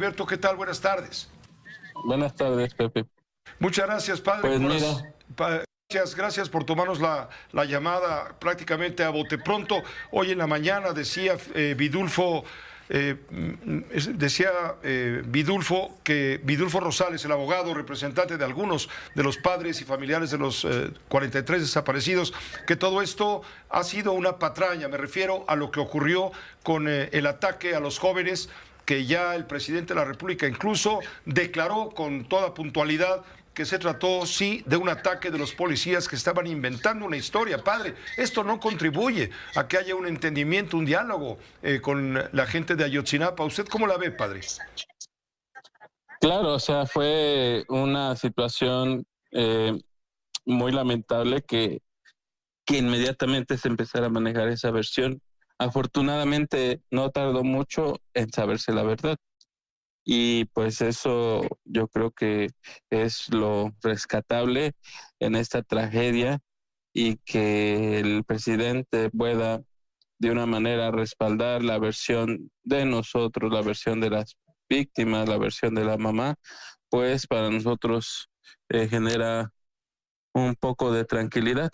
Filiberto, ¿qué tal? Buenas tardes. Buenas tardes, Pepe. Muchas gracias, padre. Pues mira, Gracias por tomarnos la llamada prácticamente a bote pronto. Hoy en la mañana decía Vidulfo Vidulfo Rosales, el abogado representante de algunos de los padres y familiares de los 43 desaparecidos, que todo esto ha sido una patraña. Me refiero a lo que ocurrió con el ataque a los jóvenes, que ya el presidente de la República incluso declaró con toda puntualidad que se trató, sí, de un ataque de los policías que estaban inventando una historia. Padre, esto no contribuye a que haya un entendimiento, un diálogo con la gente de Ayotzinapa. ¿Usted cómo la ve, padre? claro, o sea, fue una situación muy lamentable que inmediatamente se empezara a manejar esa versión. Afortunadamente no tardó mucho en saberse la verdad. Y pues eso yo creo que es lo rescatable en esta tragedia, y que el presidente pueda de una manera respaldar la versión de nosotros, la versión de las víctimas, la versión de la mamá, pues para nosotros genera un poco de tranquilidad.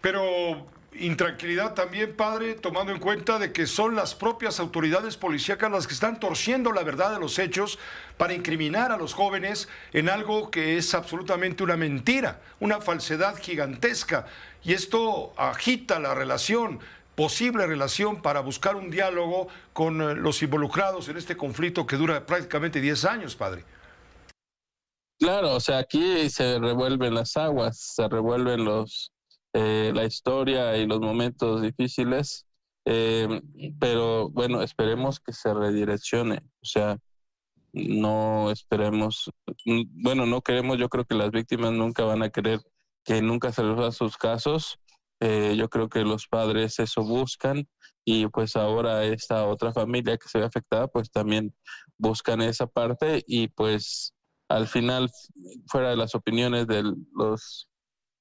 Pero intranquilidad también, padre, tomando en cuenta de que son las propias autoridades policíacas las que están torciendo la verdad de los hechos para incriminar a los jóvenes en algo que es absolutamente una mentira, una falsedad gigantesca. Y esto agita la relación, posible relación, para buscar un diálogo con los involucrados en este conflicto que dura prácticamente 10 años, padre. Claro, o sea, aquí se revuelven las aguas, se revuelven la historia y los momentos difíciles, eh, pero bueno, esperemos que se redireccione, o sea, no esperemos, bueno, no queremos, yo creo que las víctimas nunca van a querer que nunca se resuelvan sus casos. Yo creo que los padres eso buscan, y pues ahora esta otra familia que se ve afectada pues también buscan esa parte, y pues al final, fuera de las opiniones de los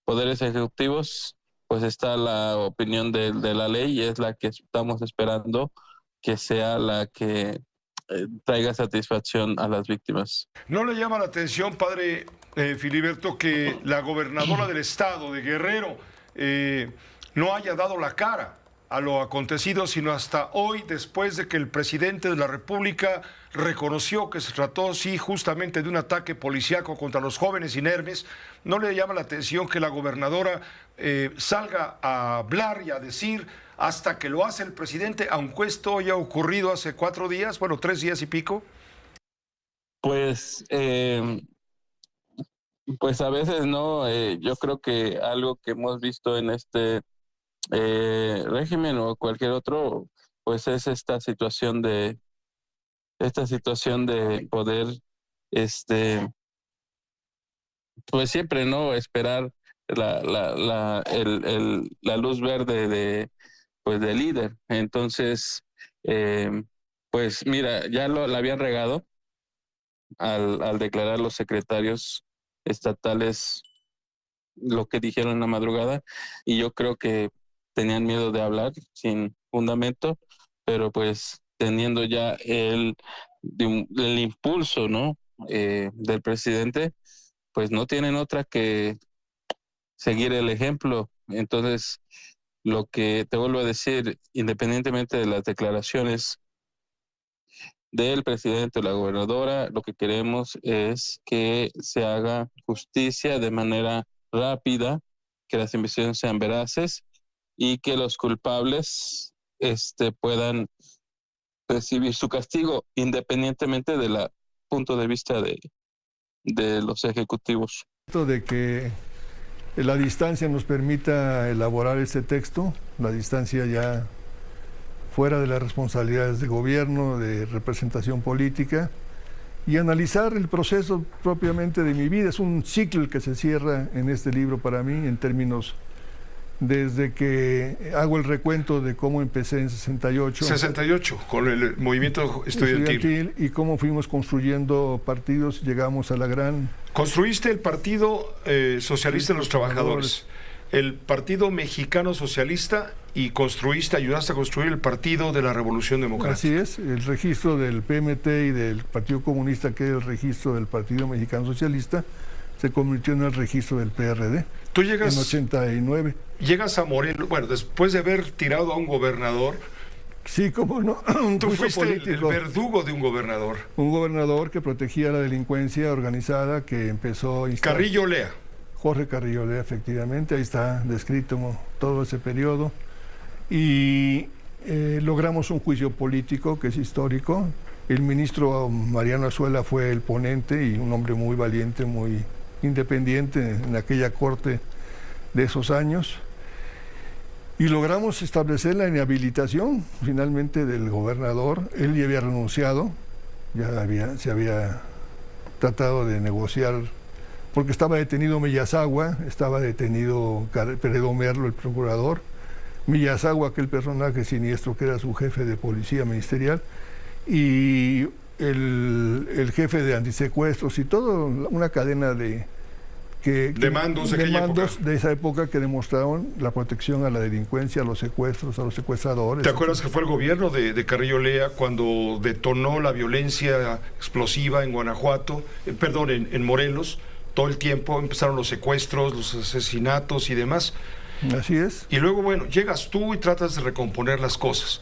poderes ejecutivos, pues está la opinión de la ley, y es la que estamos esperando que sea la que traiga satisfacción a las víctimas. ¿No le llama la atención, padre Filiberto, que la gobernadora del estado de Guerrero no haya dado la cara a lo acontecido, sino hasta hoy, después de que el presidente de la República reconoció que se trató, sí, justamente de un ataque policíaco contra los jóvenes inermes? ¿No le llama la atención que la gobernadora salga a hablar y a decir, hasta que lo hace el presidente, aunque esto haya ocurrido hace 4 días, bueno, 3 días y pico? Pues, pues a veces no, yo creo que algo que hemos visto en este régimen o cualquier otro, pues es esta situación de poder, pues siempre no esperar la luz verde pues del líder. Entonces, pues mira, ya la habían regado al declarar los secretarios estatales lo que dijeron en la madrugada, y yo creo que tenían miedo de hablar sin fundamento, pero pues teniendo ya el impulso, ¿no? Del presidente, pues no tienen otra que seguir el ejemplo. Entonces, lo que te vuelvo a decir, independientemente de las declaraciones del presidente o la gobernadora, lo que queremos es que se haga justicia de manera rápida, que las investigaciones sean veraces, y que los culpables puedan recibir su castigo, independientemente del punto de vista de los ejecutivos. De que la distancia nos permita elaborar este texto, la distancia ya fuera de las responsabilidades de gobierno, de representación política, y analizar el proceso propiamente de mi vida. Es un ciclo que se cierra en este libro para mí, en términos, desde que hago el recuento de cómo empecé en 68. 68, con el movimiento estudiantil. Y cómo fuimos construyendo partidos, llegamos a la gran... Construiste el Partido Socialista de los Trabajadores. el Partido Mexicano Socialista y ayudaste a construir el Partido de la Revolución Democrática. Así es, el registro del PMT y del Partido Comunista, que era el registro del Partido Mexicano Socialista, se convirtió en el registro del PRD. Tú llegas en 89. Llegas a Morelos, bueno, después de haber tirado a un gobernador. Sí, cómo no. Tú fuiste el verdugo de un gobernador. Un gobernador que protegía la delincuencia organizada, que empezó a instalar. Carrillo Lea. Jorge Carrillo Lea, efectivamente, ahí está descrito todo ese periodo. Y logramos un juicio político que es histórico. El ministro Mariano Azuela fue el ponente y un hombre muy valiente, muy independiente en aquella corte de esos años. Y logramos establecer la inhabilitación finalmente del gobernador. Él ya había renunciado, se había tratado de negociar, porque estaba detenido Millasagua, estaba detenido Peredo Merlo, el procurador. Millasagua, aquel personaje siniestro que era su jefe de policía ministerial, y el jefe de antisecuestros y toda una cadena de mandos de esa época que demostraron la protección a la delincuencia, a los secuestros, a los secuestradores. ¿Te acuerdas que fue el gobierno de Carrillo Lea cuando detonó la violencia explosiva en Guanajuato, en Morelos? Todo el tiempo empezaron los secuestros, los asesinatos y demás. Así es. Y luego, bueno, llegas tú y tratas de recomponer las cosas.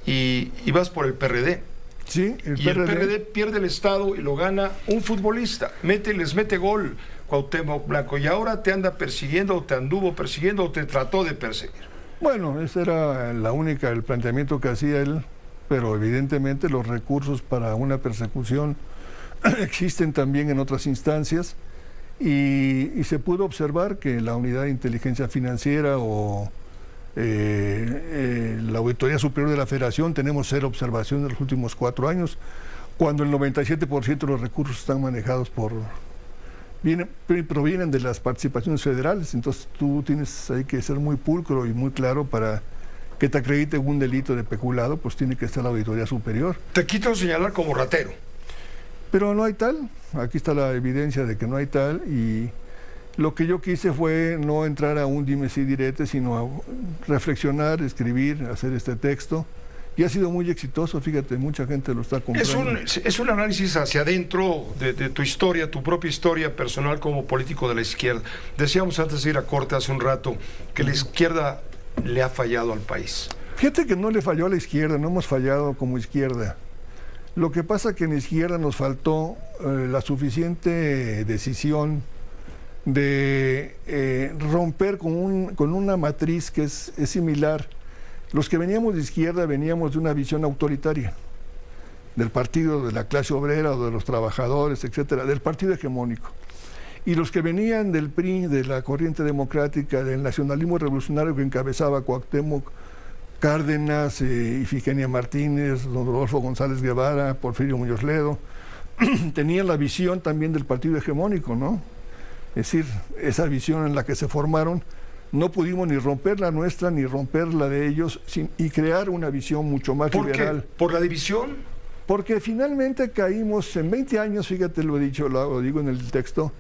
Y vas por el PRD. Sí, el PRD pierde el Estado y lo gana un futbolista. Les mete gol, Cuauhtémoc Blanco. Y ahora te anda persiguiendo, o te anduvo persiguiendo, o te trató de perseguir. Bueno, ese era el planteamiento que hacía él, pero evidentemente los recursos para una persecución existen también en otras instancias. Y se pudo observar que la Unidad de Inteligencia Financiera o la Auditoría Superior de la Federación tenemos 0 observación en los últimos 4 años, cuando el 97% de los recursos están manejados provienen de las participaciones federales. Entonces tú hay que ser muy pulcro y muy claro para que te acredite un delito de peculado, pues tiene que estar la Auditoría Superior. Te quito señalar como ratero. Pero no hay tal, aquí está la evidencia de que no hay tal, y lo que yo quise fue no entrar a un dimes y diretes, sino a reflexionar, escribir, hacer este texto, y ha sido muy exitoso, fíjate, mucha gente lo está comprando. Es un análisis hacia adentro de tu historia, tu propia historia personal como político de la izquierda. Decíamos antes de ir a corte hace un rato que la izquierda le ha fallado al país. Fíjate que no le falló a la izquierda, no hemos fallado como izquierda. Lo que pasa es que en la izquierda nos faltó la suficiente decisión de romper con una matriz que es similar. Los que veníamos de izquierda veníamos de una visión autoritaria, del partido de la clase obrera o de los trabajadores, etcétera, del partido hegemónico. Y los que venían del PRI, de la corriente democrática, del nacionalismo revolucionario que encabezaba Cuauhtémoc Cárdenas, Ifigenia Martínez, don Rodolfo González Guevara, Porfirio Muñoz Ledo, tenían la visión también del partido hegemónico, ¿no? Es decir, esa visión en la que se formaron, no pudimos ni romper la nuestra ni romper la de ellos y crear una visión mucho más liberal. ¿Por qué? ¿Por la división? Porque finalmente caímos en 20 años, fíjate, lo he dicho, lo digo en el texto,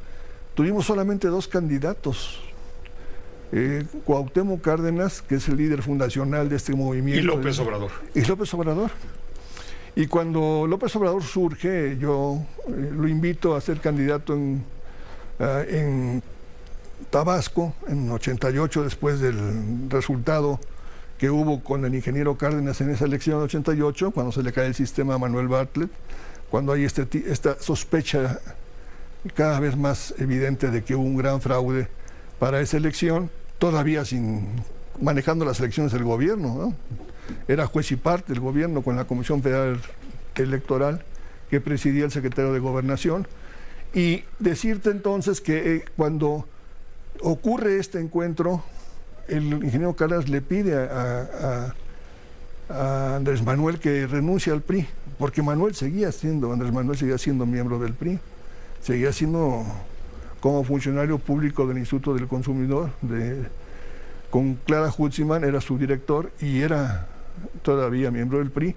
tuvimos solamente 2 candidatos. Cuauhtémoc Cárdenas, que es el líder fundacional de este movimiento. Y López Obrador. Y López Obrador. Y cuando López Obrador surge, yo lo invito a ser candidato en Tabasco, en 88, después del resultado que hubo con el ingeniero Cárdenas en esa elección de 88, cuando se le cae el sistema a Manuel Bartlett, cuando hay esta sospecha cada vez más evidente de que hubo un gran fraude para esa elección, todavía manejando las elecciones del gobierno, ¿no? Era juez y parte del gobierno con la Comisión Federal Electoral que presidía el secretario de Gobernación. Y decirte entonces que cuando ocurre este encuentro, el ingeniero Cárdenas le pide a Andrés Manuel que renuncie al PRI, porque Andrés Manuel seguía siendo miembro del PRI, seguía siendo como funcionario público del Instituto del Consumidor, con Clara Hutzman, era su director y era todavía miembro del PRI,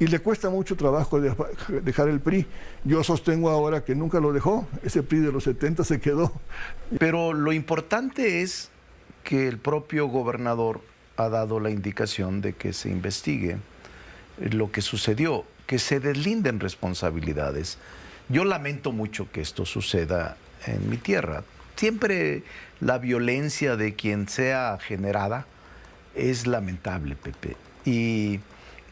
y le cuesta mucho trabajo dejar el PRI. Yo sostengo ahora que nunca lo dejó, ese PRI de los 70 se quedó. Pero lo importante es que el propio gobernador ha dado la indicación de que se investigue lo que sucedió, que se deslinden responsabilidades. Yo lamento mucho que esto suceda en mi tierra. Siempre la violencia de quien sea generada es lamentable, Pepe. Y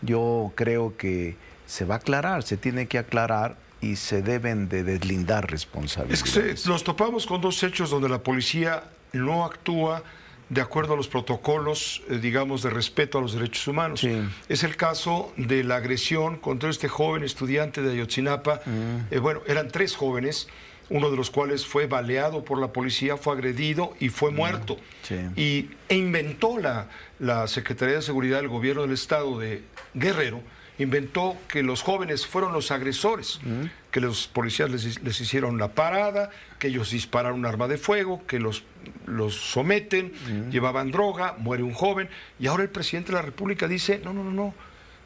yo creo que se va a aclarar, se tiene que aclarar y se deben de deslindar Es responsabilidades. que nos topamos con dos hechos donde la policía no actúa de acuerdo a los protocolos, digamos, de respeto a los derechos humanos. Sí. Es el caso de la agresión contra este joven estudiante de Ayotzinapa. Bueno, eran 3 jóvenes, uno de los cuales fue baleado por la policía, fue agredido y fue muerto. Sí. E inventó la Secretaría de Seguridad del Gobierno del Estado de Guerrero, inventó que los jóvenes fueron los agresores, que los policías les hicieron la parada, que ellos dispararon un arma de fuego, que los someten, llevaban droga, muere un joven, y ahora el presidente de la República dice, no,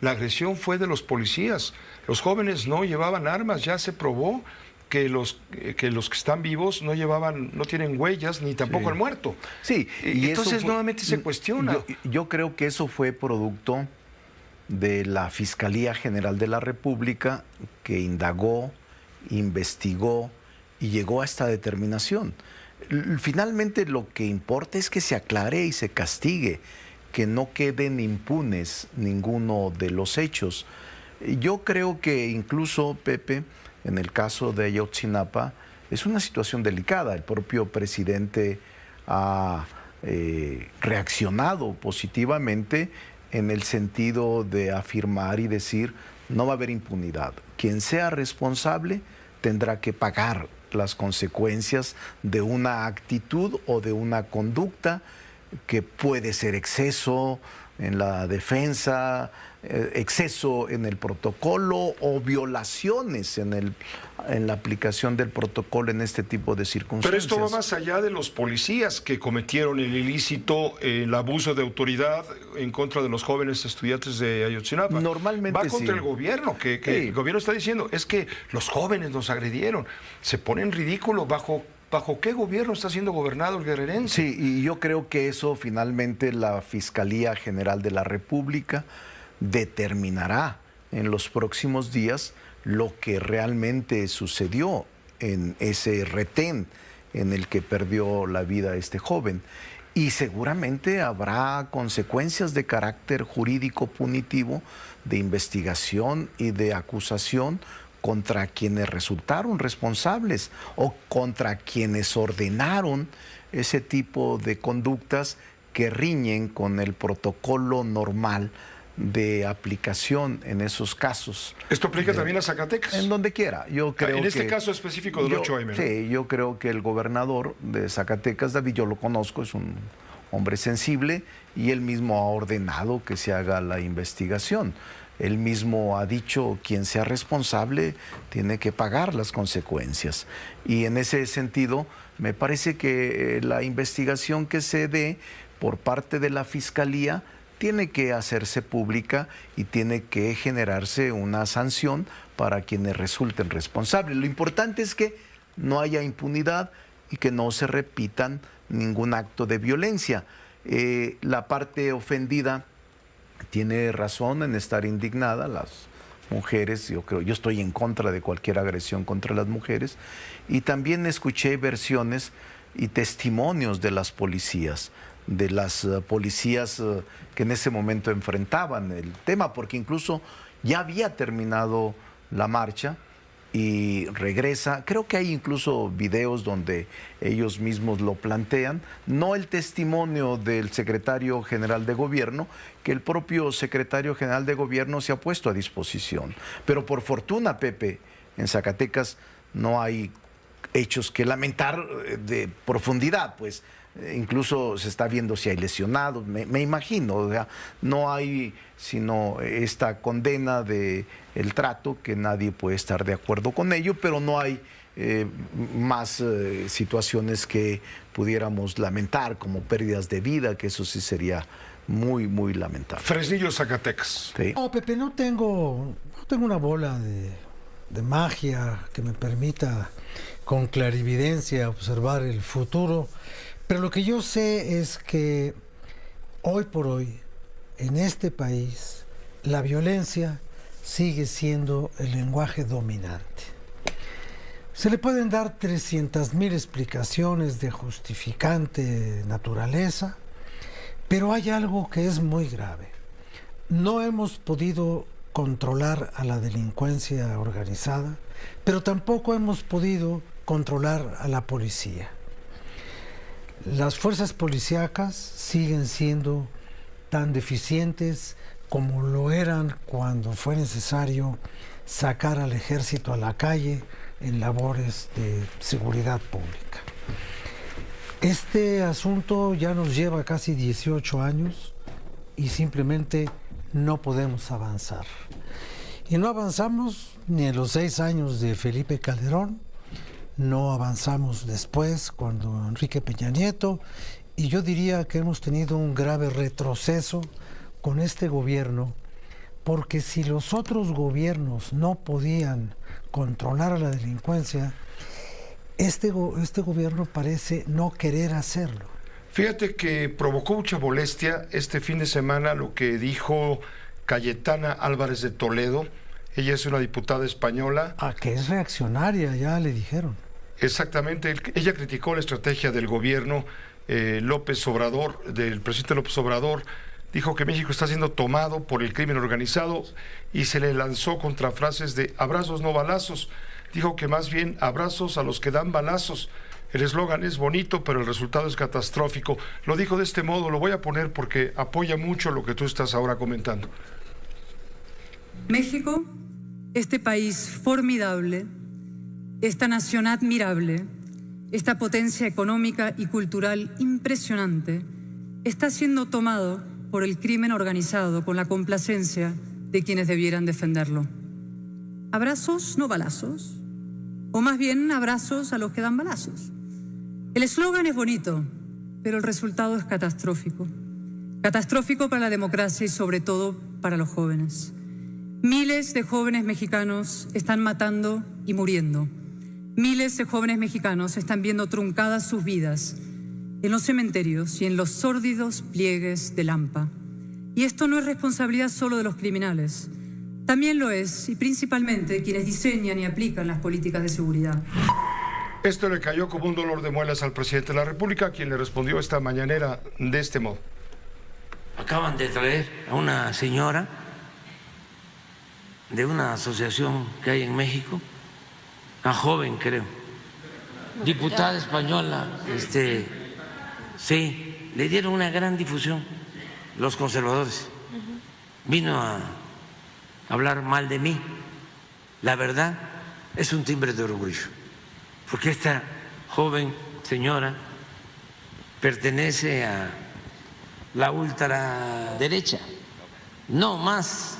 la agresión fue de los policías, los jóvenes no llevaban armas, ya se probó que los que están vivos no tienen huellas, ni tampoco Sí. el muerto. Sí, Y eso entonces fue- nuevamente se cuestiona. Yo creo que eso fue producto de la Fiscalía General de la República, que indagó, investigó y llegó a esta determinación. Finalmente lo que importa es que se aclare y se castigue, que no queden impunes ninguno de los hechos. Yo creo que incluso, Pepe, en el caso de Ayotzinapa, es una situación delicada. El propio presidente ha reaccionado positivamente en el sentido de afirmar y decir, no va a haber impunidad. Quien sea responsable tendrá que pagar las consecuencias de una actitud o de una conducta que puede ser exceso en la defensa, exceso en el protocolo o violaciones en la aplicación del protocolo en este tipo de Pero circunstancias. esto va más allá de los policías que cometieron el ilícito, el abuso de autoridad en contra de los jóvenes estudiantes de Ayotzinapa. Normalmente va contra sí. el gobierno, que Sí. el gobierno está diciendo, es que los jóvenes nos agredieron. Se pone en ridículo ¿bajo qué gobierno está siendo gobernado el guerrerense? Sí, y yo creo que eso finalmente la Fiscalía General de la República determinará en los próximos días lo que realmente sucedió en ese retén en el que perdió la vida este joven. Y seguramente habrá consecuencias de carácter jurídico punitivo, de investigación y de acusación contra quienes resultaron responsables o contra quienes ordenaron ese tipo de conductas que riñen con el protocolo normal de aplicación en esos casos. Esto aplica también a Zacatecas. En donde quiera. Yo creo en este que- caso específico del 8M. ¿no? Sí, yo creo que el gobernador de Zacatecas, David, yo lo conozco, es un hombre sensible y él mismo ha ordenado que se haga la investigación. Él mismo ha dicho, quien sea responsable tiene que pagar las consecuencias. Y en ese sentido, me parece que la investigación que se dé por parte de la Fiscalía tiene que hacerse pública y tiene que generarse una sanción para quienes resulten responsables. Lo importante es que no haya impunidad y que no se repitan ningún acto de violencia. La parte ofendida tiene razón en estar indignada, las mujeres, yo estoy en contra de cualquier agresión contra las mujeres, y también escuché versiones y testimonios de las policías que en ese momento enfrentaban el tema, porque incluso ya había terminado la marcha y regresa. Creo que hay incluso videos donde ellos mismos lo plantean, no el testimonio del secretario general de gobierno, que el propio secretario general de gobierno se ha puesto a disposición. Pero por fortuna, Pepe, en Zacatecas no hay hechos que lamentar de profundidad, pues incluso se está viendo si hay lesionados, me imagino, o sea, no hay sino esta condena de el trato, que nadie puede estar de acuerdo con ello, pero no hay más situaciones que pudiéramos lamentar, como pérdidas de vida, que eso sí sería muy, muy lamentable. Fresnillo, Zacatecas. Sí. No, Pepe, no tengo una bola de magia que me permita con clarividencia observar el futuro, Pero lo que yo sé es que hoy por hoy, en este país, la violencia sigue siendo el lenguaje dominante. Se le pueden dar 300,000 explicaciones de justificante naturaleza, pero hay algo que es muy grave. No hemos podido controlar a la delincuencia organizada, pero tampoco hemos podido controlar a la policía. Las fuerzas policíacas siguen siendo tan deficientes como lo eran cuando fue necesario sacar al ejército a la calle en labores de seguridad pública. Este asunto ya nos lleva casi 18 años y simplemente no podemos avanzar. Y no avanzamos ni en los 6 años de Felipe Calderón, no avanzamos después cuando Enrique Peña Nieto, y yo diría que hemos tenido un grave retroceso con este gobierno, porque si los otros gobiernos no podían controlar a la delincuencia, este gobierno parece no querer hacerlo. Fíjate que provocó mucha molestia este fin de semana lo que dijo Cayetana Álvarez de Toledo. Ella es una diputada española. Que es reaccionaria, ya le dijeron. Exactamente, ella criticó la estrategia del gobierno López Obrador, del presidente López Obrador. Dijo que México está siendo tomado por el crimen organizado y se le lanzó contra frases de abrazos no balazos. Dijo que más bien abrazos a los que dan balazos. El eslogan es bonito, pero el resultado es catastrófico. Lo dijo de este modo, lo voy a poner porque apoya mucho lo que tú estás ahora comentando. México, este país formidable, esta nación admirable, esta potencia económica y cultural impresionante, está siendo tomado por el crimen organizado con la complacencia de quienes debieran defenderlo. Abrazos, no balazos, o más bien abrazos a los que dan balazos. El eslogan es bonito, pero el resultado es catastrófico. Catastrófico para la democracia y sobre todo para los jóvenes. Miles de jóvenes mexicanos están matando y muriendo. Miles de jóvenes mexicanos están viendo truncadas sus vidas en los cementerios y en los sórdidos pliegues del AMPA. Y esto no es responsabilidad solo de los criminales. También lo es, y principalmente, quienes diseñan y aplican las políticas de seguridad. Esto le cayó como un dolor de muelas al presidente de la República, quien le respondió esta mañanera de este modo. Acaban de traer a una señora de una asociación que hay en México, una joven creo, diputada española, sí, le dieron una gran difusión los conservadores. Vino a hablar mal de mí. La verdad es un timbre de orgullo, porque esta joven señora pertenece a la ultraderecha, no más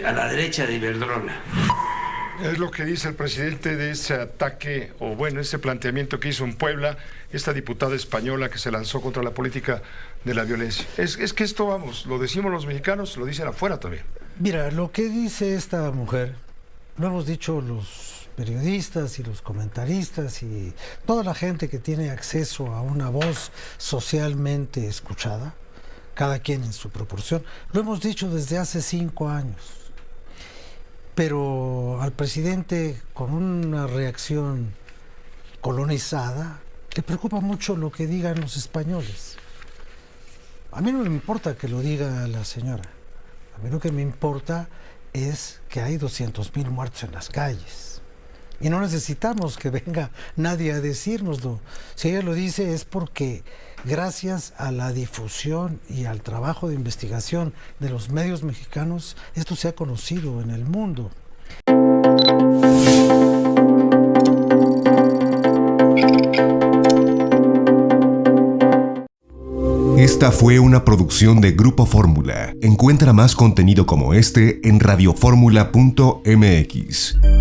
a la derecha de Iberdrola. Es lo que dice el presidente de ese ataque, o bueno, ese planteamiento que hizo en Puebla, esta diputada española que se lanzó contra la política de la violencia. Es que esto, vamos, lo decimos los mexicanos, lo dicen afuera también. Mira, lo que dice esta mujer, lo hemos dicho los periodistas y los comentaristas y toda la gente que tiene acceso a una voz socialmente escuchada, cada quien en su proporción, lo hemos dicho desde hace 5 años. Pero al presidente, con una reacción colonizada, le preocupa mucho lo que digan los españoles. A mí no me importa que lo diga la señora. A mí lo que me importa es que hay 200,000 muertos en las calles. Y no necesitamos que venga nadie a decírnoslo. Si ella lo dice es porque gracias a la difusión y al trabajo de investigación de los medios mexicanos, esto se ha conocido en el mundo. Esta fue una producción de Grupo Fórmula. Encuentra más contenido como este en radioformula.mx.